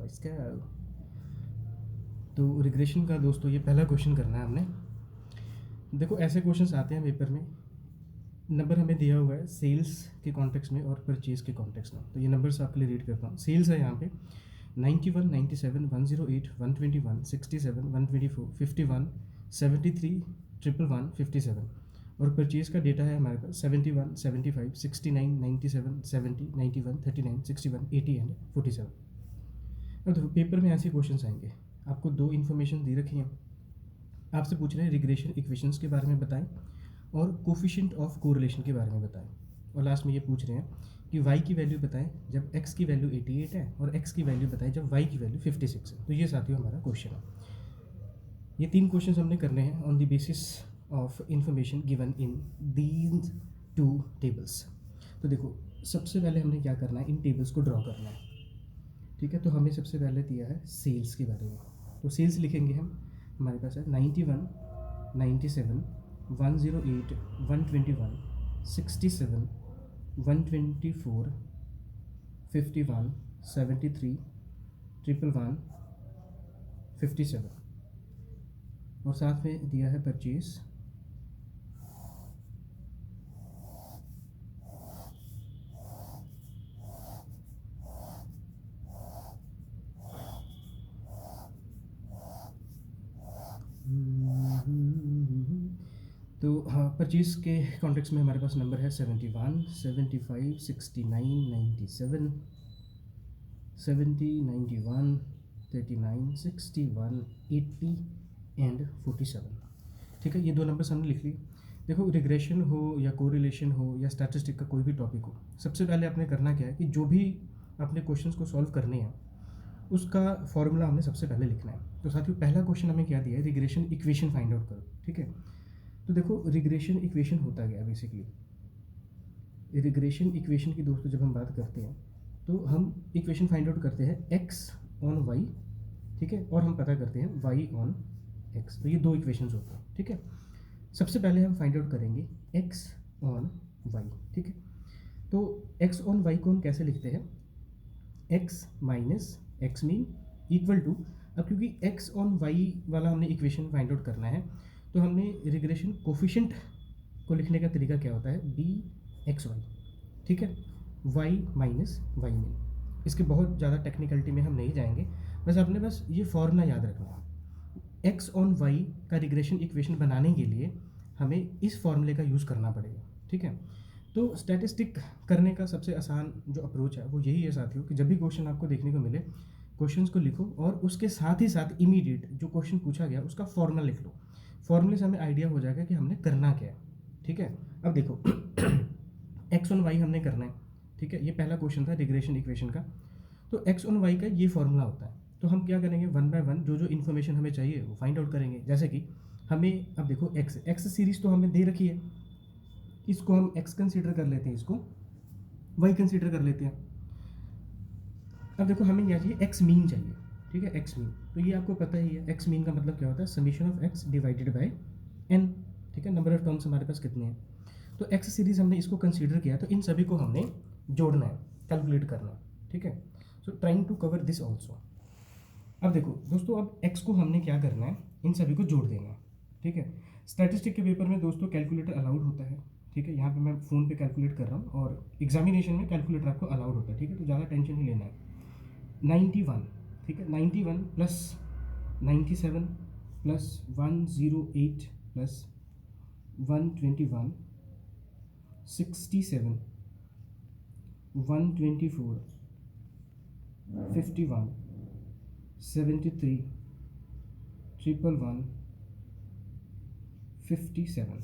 इसका। तो रिग्रेशन का दोस्तों ये पहला क्वेश्चन करना है हमने। देखो ऐसे क्वेश्चंस आते हैं पेपर में, नंबर हमें दिया हुआ है सेल्स के कॉन्टेक्स्ट में और परचेज के कॉन्टेक्स्ट में। तो ये नंबर्स आपके लिए रीड करता हूँ। सेल्स है यहाँ पे 91, 97, 108, 121, 67, 124, 51, 73, 111, 57। और परचेज का डेटा है हमारे पास 71, 75, 69, 97, 70, 91, 39, 61, 80 एंड 47। अब देखो पेपर में ऐसे क्वेश्चंस आएंगे, आपको दो इन्फॉर्मेशन दी रखी हैं, आपसे पूछ रहे हैं रिग्रेशन इक्वेशंस के बारे में बताएं और कोफिशिएंट ऑफ कोरिलेशन के बारे में बताएं। और लास्ट में ये पूछ रहे हैं कि y की वैल्यू बताएं जब x की वैल्यू 88 है और x की वैल्यू बताएं जब y की वैल्यू 56 है। तो ये साथियों हमारा क्वेश्चन है। ये तीन क्वेश्चन हमने करने हैं on the basis of information given in these two tables. तो देखो सबसे पहले हमने क्या करना है, इन टेबल्स को ड्रॉ करना है। ठीक है, तो हमें सबसे पहले दिया है सेल्स के बारे में। तो सेल्स लिखेंगे हम, हमारे पास है 91, 97, 108, 121, 67, 124, 51, 73, 111, 57। और साथ में दिया है परचेज। तो हाँ, परचेज के कॉन्टेक्स्ट में हमारे पास नंबर है 71, 75, 69, 97, 70, 91, 39, 61, 80 एंड 47। ठीक है, ये दो नंबर्स हमने लिख लिए। देखो रिग्रेशन हो या कोरिलेशन हो या स्टैटिस्टिक का कोई भी टॉपिक हो, सबसे पहले आपने करना क्या है कि जो भी अपने क्वेश्चंस को सॉल्व करने हैं उसका फॉर्मूला हमने सबसे पहले लिखना है। तो साथियों पहला क्वेश्चन हमें क्या दिया है, रिग्रेशन इक्वेशन फाइंड आउट करो। ठीक है, तो देखो रिग्रेशन इक्वेशन होता गया बेसिकली। रिग्रेशन इक्वेशन की दोस्तों जब हम बात करते हैं तो हम इक्वेशन फाइंड आउट करते हैं एक्स ऑन वाई, ठीक है, और हम पता करते हैं वाई ऑन एक्स। तो ये दो इक्वेशंस होते हैं। ठीक है, सबसे पहले हम फाइंड आउट करेंगे एक्स ऑन वाई। ठीक है, तो एक्स ऑन वाई को हम कैसे लिखते हैं, x minus x mean equal to, अब क्योंकि एक्स ऑन वाई वाला हमने इक्वेशन फाइंड आउट करना है तो हमने रिग्रेशन कोफिशिएंट को लिखने का तरीका क्या होता है, बी एक्स वाई। ठीक है, वाई माइनस वाई मीन। इसके बहुत ज़्यादा टेक्निकलिटी में हम नहीं जाएंगे, बस आपने बस ये फॉर्मूला याद रखना है। एक्स ऑन वाई का रिग्रेशन इक्वेशन बनाने के लिए हमें इस फॉर्मूले का यूज़ करना पड़ेगा। ठीक है, तो स्टैटिस्टिक करने का सबसे आसान जो अप्रोच है वो यही है साथियों कि जब भी क्वेश्चन आपको देखने को मिले, क्वेश्चंस को लिखो और उसके साथ ही साथ इमीडिएट जो क्वेश्चन पूछा गया उसका फॉर्मूला लिख लो। फॉर्मूले से हमें आइडिया हो जाएगा कि हमने करना क्या है। ठीक है, अब देखो एक्स ऑन वाई हमने करना है। ठीक है, ये पहला क्वेश्चन था रिग्रेशन इक्वेशन का। तो एक्स ऑन वाई का ये फॉर्मूला होता है। तो हम क्या करेंगे, वन बाय वन जो जो इन्फॉर्मेशन हमें चाहिए वो फाइंड आउट करेंगे। जैसे कि हमें अब देखो एक्स सीरीज तो हमें दे रखी है, इसको हम एक्स कंसीडर कर लेते हैं, इसको वाई कंसीडर कर लेते हैं। अब देखो हमें क्या चाहिए, एक्स मीन चाहिए। ठीक है, एक्स मीन, तो ये आपको पता ही है एक्स मीन का मतलब क्या होता है, summation of x divided by n. ठीक है, नंबर ऑफ टर्म्स हमारे पास कितने हैं, तो एक्स सीरीज हमने इसको कंसीडर किया, तो इन सभी को हमने जोड़ना है, कैलकुलेट करना है। ठीक है, so trying to cover this also. अब देखो दोस्तों, अब एक्स को हमने क्या करना है, इन सभी को जोड़ देना है। ठीक है, स्टैटिस्टिक के पेपर में दोस्तों कैलकुलेटर अलाउड होता है। ठीक है, यहाँ पे मैं फ़ोन पे कैलकुलेट कर रहा हूँ और एग्जामिनेशन में कैलकुलेटर आपको अलाउड होता है। ठीक है, तो ज़्यादा टेंशन नहीं लेना है। 91, ठीक है, 91 प्लस 97 प्लस 108 प्लस 121, 67, 124, 51, 73, 111, 57।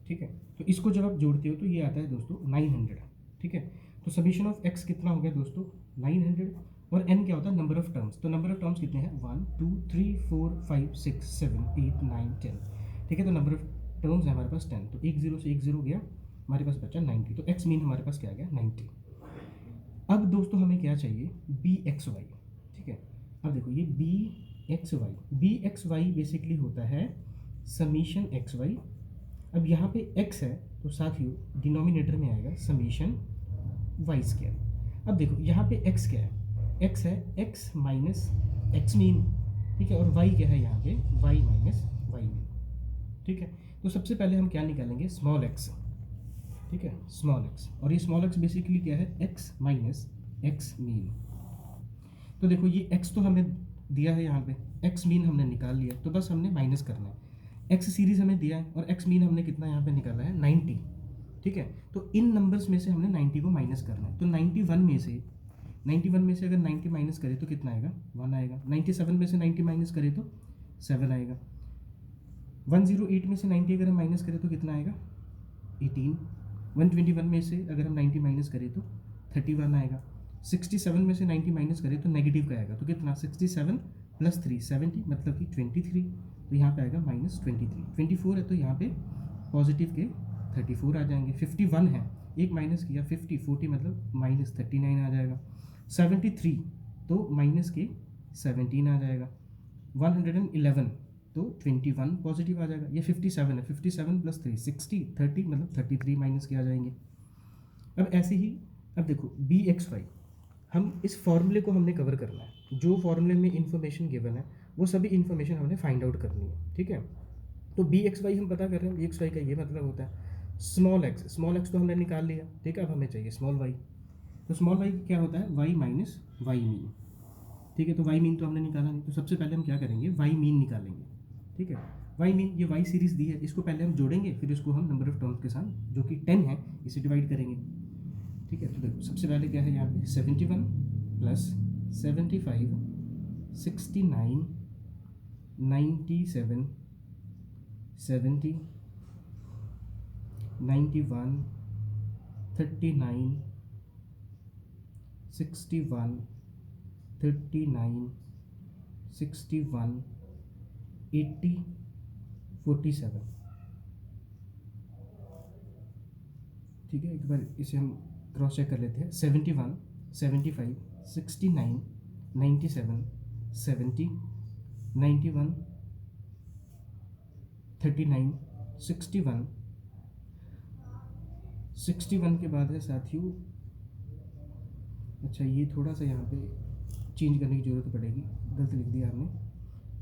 ठीक है, तो इसको जब आप जोड़ते हो तो ये आता है दोस्तों 900। ठीक है, तो समीशन ऑफ एक्स कितना हो गया दोस्तों, 900। और एन क्या होता है, नंबर ऑफ टर्म्स। तो नंबर ऑफ टर्म्स कितने हैं, 1 2 3 4 5 6 7 8 9 10। ठीक है, तो नंबर ऑफ टर्म्स है हमारे पास 10। तो एक जीरो से एक जीरो गया, हमारे पास बचा 90। तो एक्स मीन हमारे पास क्या आ गया, 90। अब दोस्तों हमें क्या चाहिए, बी एक्स वाई। ठीक है, अब देखो ये बी एक्स वाई बेसिकली होता है समीशन एक्स वाई। अब यहाँ पे x है तो साथियों डिनोमिनेटर में आएगा समीशन वाई स्क्वायर। अब देखो यहाँ पे x क्या है, x है x माइनस एक्स मीन, ठीक है, और y क्या है यहाँ पे y माइनस वाई मीन, ठीक है। तो सबसे पहले हम क्या निकालेंगे, स्मॉल x, ठीक है, स्मॉल x, और ये स्मॉल x बेसिकली क्या है, x माइनस एक्स मीन। तो देखो ये x तो हमें दिया है यहाँ पे, x मीन हमने निकाल लिया, तो बस हमने माइनस करना है। x सीरीज हमें दिया है और x मीन हमने कितना यहाँ पे निकाला है 90, ठीक है। तो इन नंबर्स में से हमने 90 को माइनस करना है। तो 91 में से अगर 90 माइनस करें तो कितना आएगा, 1 आएगा। 97 में से 90 माइनस करें तो 7 आएगा। 108 में से 90 अगर हम माइनस करें तो कितना आएगा, 18। 121 में से अगर हम 90 माइनस करें तो 31 आएगा। 67 में से 90 माइनस करें तो नेगेटिव का आएगा, तो कितना, 67 प्लस 3 70, मतलब कि 23। तो यहाँ पे आएगा माइनस 23। 24 है तो यहाँ पे पॉजिटिव के 34 आ जाएंगे। 51 है, एक माइनस किया 50, 40 मतलब माइनस 39 आ जाएगा। 73 तो माइनस के 17 आ जाएगा। 111 तो 21 पॉजिटिव आ जाएगा। ये 57 है, 57 प्लस 3 60, 30 मतलब 33 माइनस के आ जाएंगे। अब ऐसे ही, अब देखो BXY, हम इस फॉर्मूले को हमने कवर करना है। जो फॉर्मूले में इन्फॉर्मेशन गिवन है वो सभी इन्फॉर्मेशन हमने फाइंड आउट करनी है, ठीक है। तो BXY हम पता कर रहे हैं, BXY का ये मतलब होता है स्मॉल x तो हमने निकाल लिया, ठीक है। अब हमें चाहिए स्मॉल y। तो स्मॉल y क्या होता है, y माइनस वाई मीन, ठीक है। तो y मीन तो हमने निकाला नहीं, तो सबसे पहले हम क्या करेंगे, y मीन निकालेंगे, ठीक है। y मीन, ये y सीरीज दी है, इसको पहले हम जोड़ेंगे, फिर इसको हम नंबर ऑफ टर्म्स के साथ जो कि 10 है इसे डिवाइड करेंगे, ठीक है। तो देखो सबसे पहले क्या है यहाँ पे 71 प्लस 75 69 97 70 91 39 61 39 61 80 47, ठीक है। एक बार इसे हम क्रॉस चेक कर लेते हैं। 71 75 69 97 70 91 39 61 61 के बाद है साथियों, अच्छा ये थोड़ा सा यहाँ पे चेंज करने की ज़रूरत पड़ेगी, गलत लिख दिया हमने।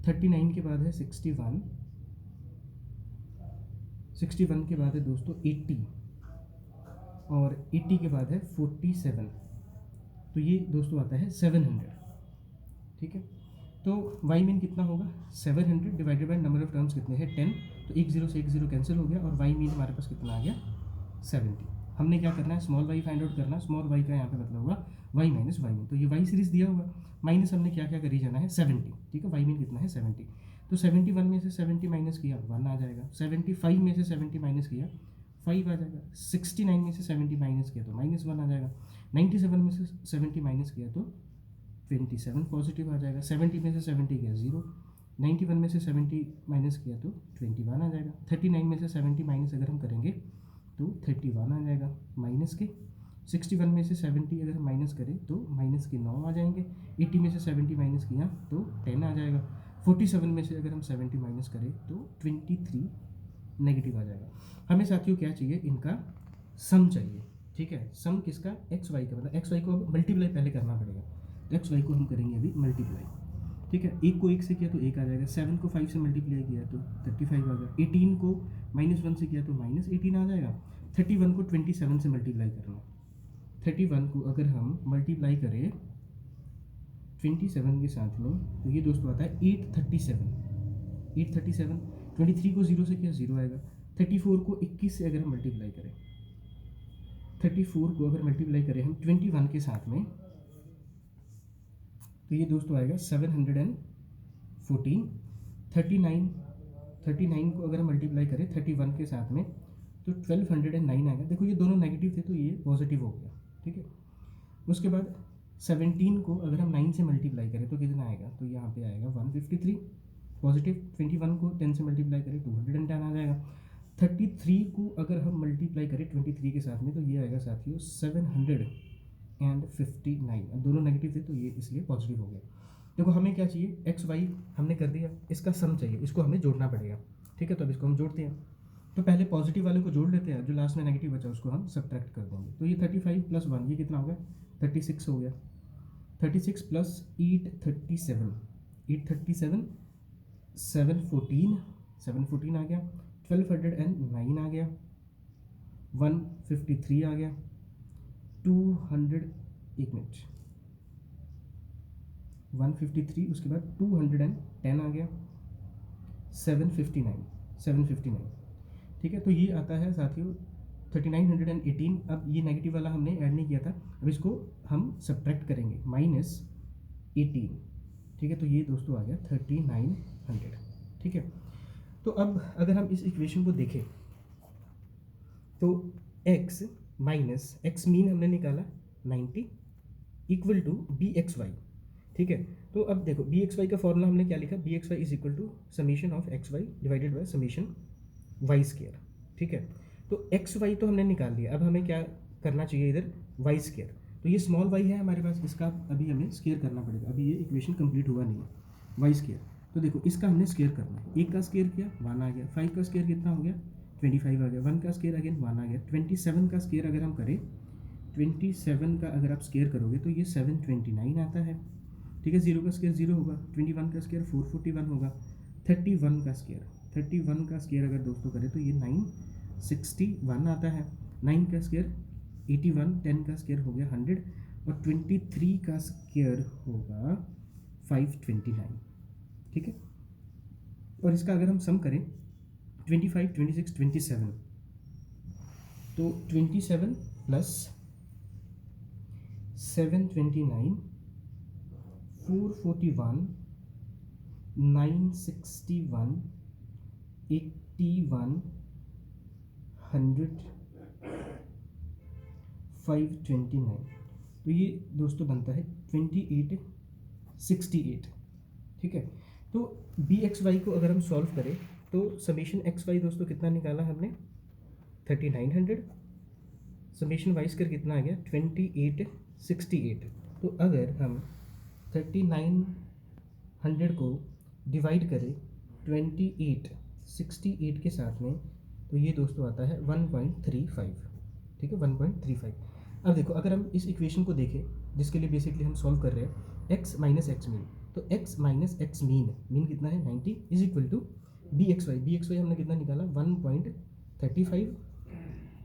39 के बाद है 61, 61 के बाद है दोस्तों 80, और 80 के बाद है 47, तो ये दोस्तों आता है 700, ठीक है। तो y मीन कितना होगा, 700 divided by number of terms कितने हैं 10, तो एक जीरो से एक जीरो कैंसिल हो गया, और y मीन हमारे पास कितना आ गया 70। हमने क्या करना है, स्मॉल y फाइंड आउट करना है। स्मॉल y का यहाँ पे मतलब होगा y माइनस वाई मीन, तो ये y सीरीज दिया होगा, माइनस हमने क्या क्या करी जाना है 70, ठीक है। y मीन कितना है 70, तो 71 में से 70 माइनस किया 1 आ जाएगा। 75 में से 70 माइनस किया 5 आ जाएगा। 69 में से 70 माइनस किया तो माइनस 1 आ जाएगा। 97 में से 70 माइनस किया तो 27 पॉजिटिव आ जाएगा। 70 में से 70 गया 0। 91 में से 70 माइनस किया तो 21 आ जाएगा। 39 में से 70 माइनस अगर हम करेंगे तो 31 आ जाएगा माइनस के। 61 में से 70 अगर हम माइनस करें तो माइनस के 9 आ जाएंगे। 80 में से 70 माइनस किया तो 10 आ जाएगा। 47 में से अगर हम 70 माइनस करें तो 23 नेगेटिव आ जाएगा। हमें साथियों क्या चाहिए, इनका सम चाहिए, ठीक है। सम किसका, एक्स वाई का, मतलब एक्स वाई को अब मल्टीप्लाई पहले करना पड़ेगा, तो एक्स वाई को हम करेंगे अभी मल्टीप्लाई, ठीक है। एक को एक से किया तो एक आ जाएगा। 7 को 5 से मल्टीप्लाई किया तो 35 आ गया। 18 को -1 से किया तो -18 आ जाएगा। 31 को 27 से मल्टीप्लाई करना। 31 को अगर हम मल्टीप्लाई करें 27 के साथ में तो ये दोस्तों आता है 837। 837, 23 को 0 से किया 0 आएगा। 34 को 21 से अगर हम मल्टीप्लाई करें, 34 को अगर मल्टीप्लाई करें हम 21 के साथ में तो ये दोस्तों आएगा 714। 39 को अगर हम मल्टीप्लाई करें 31 के साथ में तो 1209 आएगा। देखो ये दोनों नेगेटिव थे तो ये पॉजिटिव हो गया, ठीक है। उसके बाद 17 को अगर हम 9 से मल्टीप्लाई करें तो कितना आएगा, तो यहाँ पे आएगा 153 पॉजिटिव। 21 को 10 से मल्टीप्लाई करें 210 आ जाएगा। 33 को अगर हम मल्टीप्लाई करें 23 के साथ में तो ये आएगा साथियों 759। अब दोनों नेगेटिव थे तो ये इसलिए पॉजिटिव हो गया। देखो हमें क्या चाहिए, एक्स वाई हमने कर दिया, इसका सम चाहिए, इसको हमें जोड़ना पड़ेगा, ठीक है। तो अब इसको हम जोड़ते हैं। तो पहले पॉजिटिव वाले को जोड़ लेते हैं, जो लास्ट में नेगेटिव बचा उसको हम सब्ट्रैक्ट कर देंगे। तो ये 35 + 1 ये कितना हो गया 36 हो गया। 36 प्लस 837, 837 714, 714 आ गया, 1209 आ गया, 153 आ गया, 200, एक मिनट, 153, उसके बाद 210 आ गया, 759, 759, ठीक है। तो ये आता है साथियों 3918। अब ये नेगेटिव वाला हमने ऐड नहीं किया था, अब इसको हम सब्ट्रैक्ट करेंगे, -18, ठीक है। तो ये दोस्तों आ गया 3900, ठीक है। तो अब अगर हम इस इक्वेशन को देखें तो x माइनस x मीन हमने निकाला 90 equal to b x y, ठीक है। तो अब देखो बी एक्स वाई का फॉर्मूला हमने क्या लिखा, b x y is equal to summation of x y divided by summation y square, ठीक है। तो एक्स वाई तो हमने निकाल लिया, अब हमें क्या करना चाहिए इधर, वाई स्केयर। तो ये स्मॉल वाई है हमारे पास, इसका अभी हमें स्केयर करना पड़ेगा, अभी ये इक्वेशन कंप्लीट हुआ नहीं है, वाई स्केयर। तो देखो इसका हमने स्केयर करना है, एक का स्केयर किया 1 आ गया, 5 का स्केयर कितना हो गया 25 आ गया, 1 का स्केयर अगेन 1 आ गया, 27 का स्केयर अगर हम करें, 27 का अगर आप स्केयर करोगे तो ये 729 आता है, ठीक है। 0 का स्केयर 0 होगा, 21 का स्केयर 441 होगा, 31 का स्केयर, 31 का स्केयर अगर दोस्तों करें तो ये 961 आता है, 9 का स्केयर 81, 10 का स्केयर हो गया 100 और 23 का स्केयर होगा 529, ठीक है। और इसका अगर हम सम करें 25, 26, 27, तो 27 प्लस 729, 441, 961, 81, 100, 529, तो ये दोस्तों बनता है 2868, ठीक है। तो बी एक्स वाई को अगर हम सॉल्व करें तो समेशन एक्स वाई दोस्तों कितना निकाला हमने 3900, समेशन वाई स्क्वायर कितना आ गया 2868। तो अगर हम 3900 को डिवाइड करें 2868 के साथ में तो ये दोस्तों आता है 1.35, ठीक है 1.35। अब देखो अगर हम इस इक्वेशन को देखें जिसके लिए बेसिकली हम सॉल्व कर रहे हैं x माइनस एक्स मीन, तो x माइनस एक्स मीन कितना है 90 is equal to b x y हमने कितना निकाला 1.35,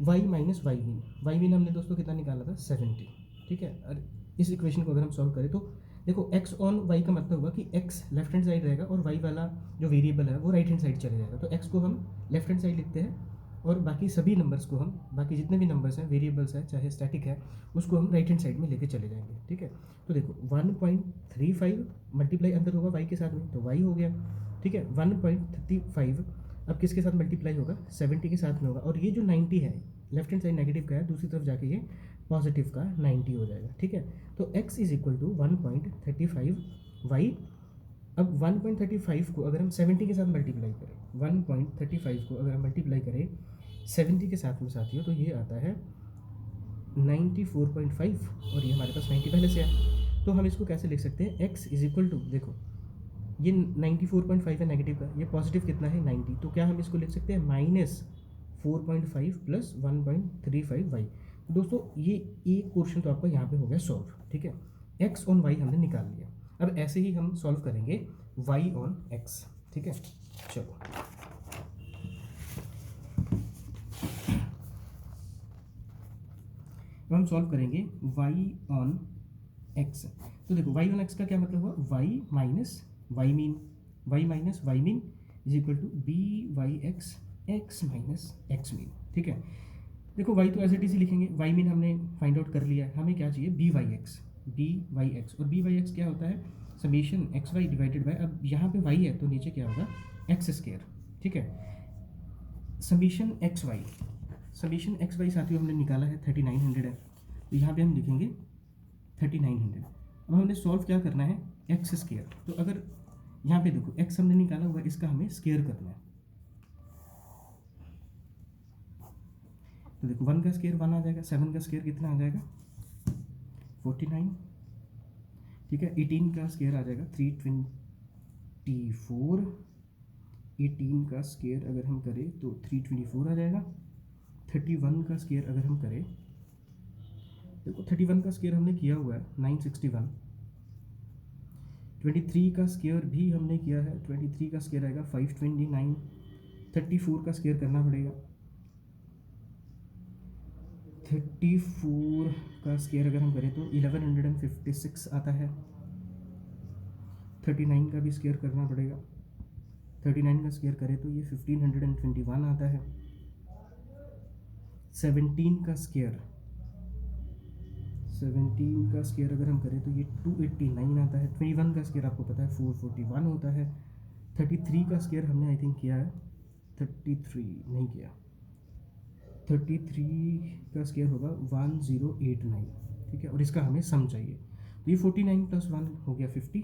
y माइनस वाई मीन हमने दोस्तों कितना निकाला था 70, ठीक है। और इस इक्वेशन को अगर हम सॉल्व करें तो देखो x ऑन y का मतलब होगा कि x लेफ्ट हैंड साइड रहेगा और y वाला जो वेरिएबल है वो राइट हैंड साइड चले जाएगा, तो x को हम लेफ्ट हैंड साइड लिखते हैं और बाकी सभी नंबर्स को हम, बाकी जितने भी नंबर्स हैं वेरिएबल्स हैं चाहे स्टैटिक है उसको हम राइट हैंड साइड में लेके चले जाएंगे, ठीक है। तो देखो 1.35 मल्टीप्लाई अंदर होगा y के साथ में तो y हो गया, ठीक है। 1.35 अब किसके साथ मल्टीप्लाई होगा 70 के साथ में होगा, और ये जो 90 है लेफ्ट हैंड साइड नेगेटिव का है, दूसरी तरफ जाके ये पॉजिटिव का 90 हो जाएगा, ठीक है। तो x is equal to 1.35 y। अब 1.35 को अगर हम 70 के साथ मल्टीप्लाई करें, 1.35 को अगर हम मल्टीप्लाई करें 70 के साथ में साथियों तो ये आता है 94.5 और ये हमारे पास 90 पहले से है, तो हम इसको कैसे लिख सकते हैं x इज इक्वल टू, देखो ये 94.5 है नेगेटिव का, ये पॉजिटिव कितना है 90, तो क्या हम इसको लिख सकते हैं -4.5 प्लस 1.35 y। दोस्तों ये एक पोर्शन तो आपका यहाँ पे हो गया सॉल्व, ठीक है। x ऑन y हमने निकाल लिया, अब ऐसे ही हम सॉल्व करेंगे y ऑन x, ठीक है। चलो अब हम सॉल्व करेंगे y ऑन x। तो देखो y ऑन x का क्या मतलब हुआ y minus y mean is equal to b y x minus x mean, ठीक है। देखो y तो एज इट इज ही लिखेंगे, y मीन हमने फाइंड आउट कर लिया है, हमें क्या चाहिए बी वाई एक्स, और बी वाई एक्स क्या होता है summation x y divided by, अब यहाँ पे y है तो नीचे क्या होगा एक्स स्क्वायर, ठीक है। समेशन एक्स वाई साथियों हमने निकाला है 3900 है, तो यहाँ पे हम लिखेंगे 3900। अब हमने सॉल्व क्या करना है एक्स स्क्वायर, तो अगर यहाँ पे देखो x हमने निकाला हुआ है इसका हमें स्क्वायर करना है, तो देखो 1 का स्क्वायर 1 आ जाएगा, 7 का स्क्वायर कितना आ जाएगा 49, ठीक है। 18 का स्क्वायर आ जाएगा 324, 18 का स्क्वायर अगर हम करें तो 324 आ जाएगा। 31 का स्क्वायर अगर हम करें, देखो 31 का स्क्वायर हमने किया हुआ है 961, 23 का स्क्वायर भी हमने किया है, 23 का स्क्वायर आएगा 529। 34 का स्क्वायर करना पड़ेगा, 34 का स्क्वायर अगर हम करें तो 1156 आता है। 39 का भी स्क्वायर करना पड़ेगा, 39 का स्क्वायर करें तो ये 1521 आता है। 17 का स्क्वायर, 17 का स्क्वायर अगर हम करें तो ये 289 आता है। 21 का स्क्वायर आपको पता है 441 होता है। 33 का स्क्वायर हमने आई थिंक किया है, 33 नहीं किया, 33 का स्क्वायर होगा 1089, ठीक है। और इसका हमें सम चाहिए, तो ये 49 + 1 हो गया 50,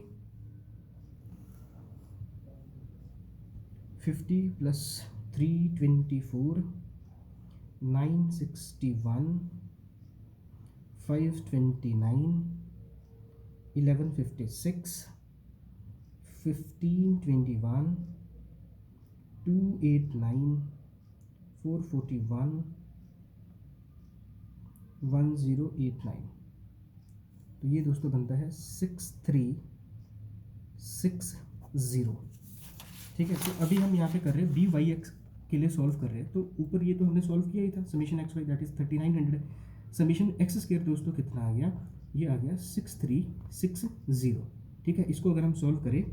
50 + 3 24, 961, 529, 1156, 1521, 289, 441, 1089। तो ये दोस्तों बनता है 6360, ठीक है। तो अभी हम यहाँ पे कर रहे हैं BYX के लिए सॉल्व कर रहे हैं, तो ऊपर ये तो हमने सॉल्व किया ही था, summation XY that is 3900। Summation X square दोस्तों कितना आ गया, ये आ गया 6360, ठीक है। इसको अगर हम सॉल्व करें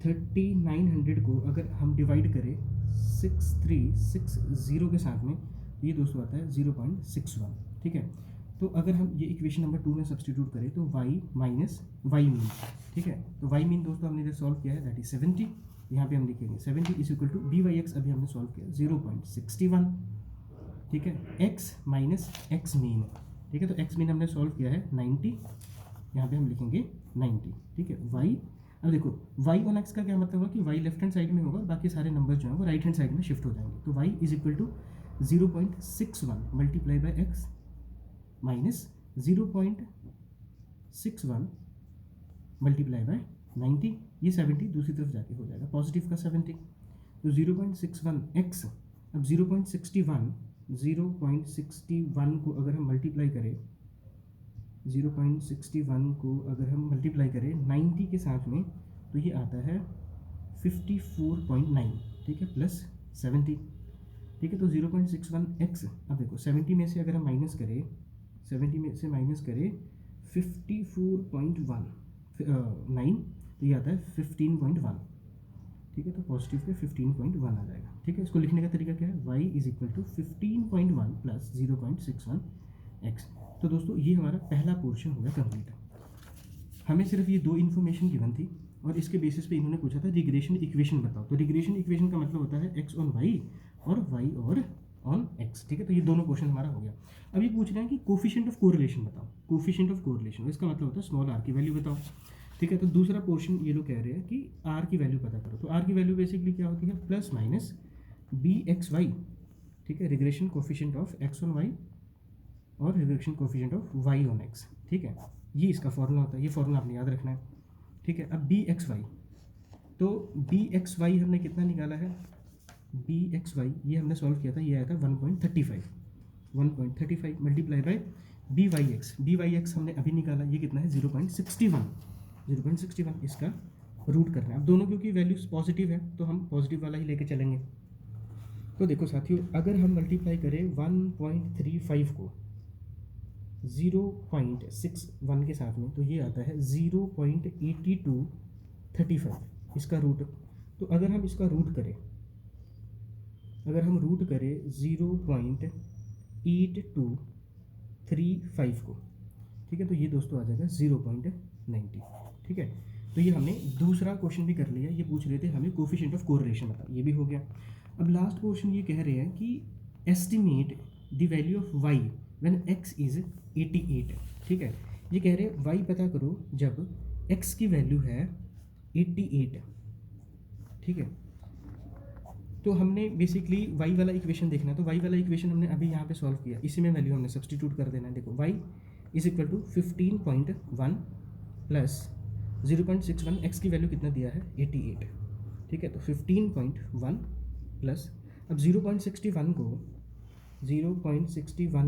3900 को अगर हम डिवाइड करें 6360 के साथ में, तो ये दोस्तों आता है 0.61, ठीक है। तो अगर हम ये इक्वेशन नंबर 2 में सब्सटीट्यूट करें तो y माइनस y मीन, ठीक है। तो y मीन दोस्तों हमने इधर सॉल्व किया है दैट इज 70, यहाँ पे हम लिखेंगे 70 इज इक्वल टू BYX अभी हमने सॉल्व किया 0.61, ठीक है। x माइनस x मीन, ठीक है। तो x मीन हमने सॉल्व किया है 90, यहाँ पे हम लिखेंगे 90, ठीक है। y, अब देखो y ऑन x का क्या मतलब होगा कि y लेफ्ट हैंड साइड में होगा, बाकी सारे नंबर जो हैं वो राइट हैंड साइड में शिफ्ट हो जाएंगे। तो y is equal to 0.61 multiply by x minus 0.61 multiply by 90, ये 70 दूसरी तरफ जाके हो जाएगा पॉजिटिव का 70, तो 0.61x। अब 0.61 को अगर हम मल्टीप्लाई करें, 0.61 को अगर हम मल्टीप्लाई करें 90 के साथ में, तो ये आता है 54.9, ठीक है, प्लस 70, ठीक है। तो 0.61x, अब देखो 70 में से अगर हम माइनस करें, 70 में से माइनस करें 54.19, तो ये आता है 15.1, ठीक है। तो पॉजिटिव पे 15.1 आ जाएगा, ठीक है। इसको लिखने का तरीका क्या है, y is equal to 15.1 plus 0.61x। तो दोस्तों ये हमारा पहला पोर्शन हो गया कंप्लीट। हमें सिर्फ ये दो इन्फॉर्मेशन गिवन थी और इसके बेसिस पे इन्होंने पूछा था रिग्रेशन इक्वेशन बताओ। तो रिग्रेशन इक्वेशन का मतलब होता है x ऑन y और y और ऑन x, ठीक है। तो ये दोनों क्वेश्चन हमारा हो गया। अब ये पूछ रहे हैं कि कोफिशिएंट ऑफ कोरिलेशन बताओ, कोफिशिएंट ऑफ कोरिलेशन, इसका मतलब होता है स्मॉल r की वैल्यू बताओ, ठीक है। तो दूसरा पोर्शन ये लोग कह रहे हैं कि r की वैल्यू पता करो। तो r की वैल्यू बेसिकली क्या होती है, प्लस माइनस bxy, ठीक है, regression coefficient of x on y और regression coefficient of y on x, ठीक है। ये इसका फॉर्मूला होता है, ये फॉर्मूला आपने याद रखना है, ठीक है। अब bxy, तो bxy हमने कितना निकाला है, bxy ये हमने सॉल्व किया था, ये आया था 1.35 मल्टीप्लाई बाय byx हमने अभी निकाला, ये कितना है 0.61, इसका रूट करना है। अब दोनों क्योंकि वैल्यूज पॉजिटिव है तो हम पॉजिटिव वाला ही लेके चलेंगे। तो देखो साथियों, अगर हम मल्टीप्लाई करें 1.35 को 0.61 के साथ में, तो ये आता है 0.8235, इसका रूट। तो अगर हम इसका रूट करें, अगर हम रूट करें 0.8235 को, ठीक है, तो ये दोस्तों आ जाएगा 0.90, ठीक है। तो ये हमने दूसरा क्वेश्चन भी कर लिया। ये पूछ रहे थे हमें कोफिशिएंट ऑफ कोरिलेशन बताओ, ये भी हो गया। अब लास्ट क्वेश्चन ये कह रहे हैं कि estimate the value of y when x is 88, ठीक है। ये कह रहे हैं y पता करो जब x की वैल्यू है 88, ठीक है। तो हमने बेसिकली y वाला इक्वेशन देखना है, तो y वाला इक्वेशन हमने अभी यहाँ पे सॉल्व किया, इसी में वैल्यू हमने सब्सटीट्यूट कर देना है। देखो y is equal to 15.1 plus 0.61, x की वैल्यू कितना दिया है 88, ठीक है। तो 15.1 प्लस, अब 0.61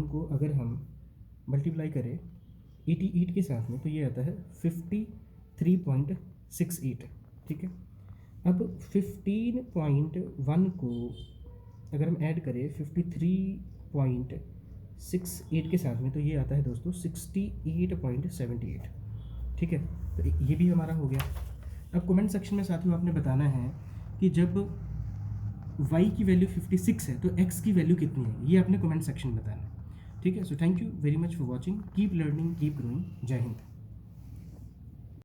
को अगर हम मल्टीप्लाई करें 88 के साथ में, तो ये आता है 3.68, ठीक है। अब 15.1 को अगर हम ऐड करें 53.68 के साथ में, तो ये आता है दोस्तों 68.78, ठीक है। तो ये भी हमारा हो गया। अब कमेंट सेक्शन में साथियों आपने बताना है कि जब y की वैल्यू 56 है तो x की वैल्यू कितनी है, ये आपने कमेंट सेक्शन में बताना है, ठीक है। So thank you very much for watching, keep learning, keep growing, जय हिंद।